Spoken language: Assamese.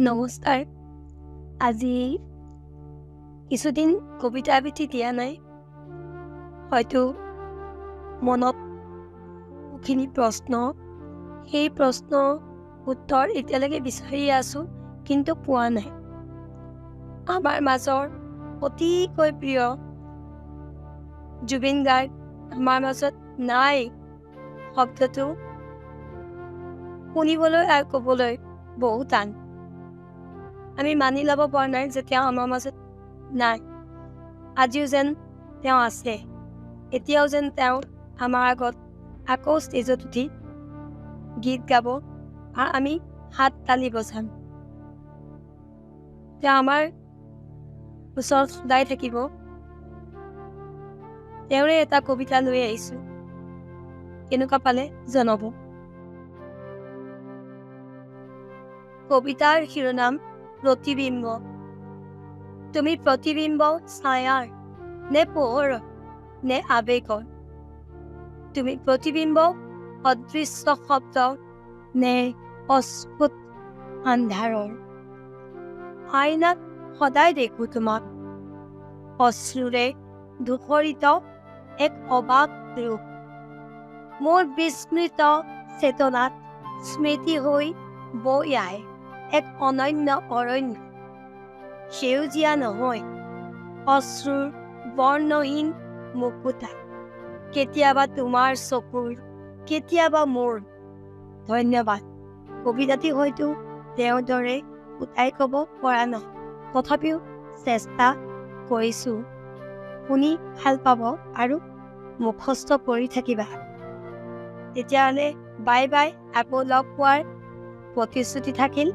নমস্কাৰ। আজি কিছুদিন কবিতা আবৃত্তি দিয়া নাই। হয়তো মনত বহুখিনি প্ৰশ্ন, সেই প্ৰশ্ন উত্তৰ এতিয়ালৈকে বিচাৰি আছোঁ, কিন্তু পোৱা নাই। আমাৰ মাজৰ অতিকৈ প্ৰিয় জুবিন গাৰ্গ আমাৰ মাজত নাই শব্দটো শুনিবলৈ আৰু ক'বলৈ বহু টান। আমি মানি ল'ব পৰা নাই যে তেওঁ আমাৰ মাজত নাই। আজিও যেন তেওঁ আছে, এতিয়াও যেন তেওঁ আমাৰ আগত আকৌ ষ্টেজত উঠি গীত গাব আৰু আমি হাত তালি বজাম। তেওঁ আমাৰ ওচৰত সদায় থাকিব। তেওঁৰে এটা কবিতা লৈ আহিছোঁ, কেনেকুৱা পালে জনাব। কবিতাৰ শিৰোনাম প্ৰতিবিম্ব। তুমি প্ৰতিবিম্ব ছায়াৰ নে পোহৰৰ নে আৱেগৰ? তুমি প্ৰতিবিম্ব অদৃশ্য শব্দ নে অস্ফুট আন্ধাৰৰ? আইনাত সদায় দেখোঁ তোমাক, অশ্ৰুৰে ধূসৰিত এক অবাক ৰূপ। মোৰ বিস্মৃত চেতনাত স্মৃতি হৈ বৈ আহে এক অনন্য অৰণ্য। সেউজীয়া নহয়, অশ্ৰুৰ বৰ্ণহীন মুকুতা। কেতিয়াবা তোমাৰ চকুৰ, কেতিয়াবা মোৰ। ধন্যবাদ। কবিতাটি হয়তো তেওঁৰ দৰে ফুটাই ক'ব পৰা নহয়, তথাপিও চেষ্টা কৰিছোঁ। শুনি ভাল পাব আৰু মুখস্থ কৰি থাকিবা। তেতিয়াহ'লে বাই বাই। আকৌ লগ পোৱাৰ প্ৰতিশ্ৰুতি থাকিল।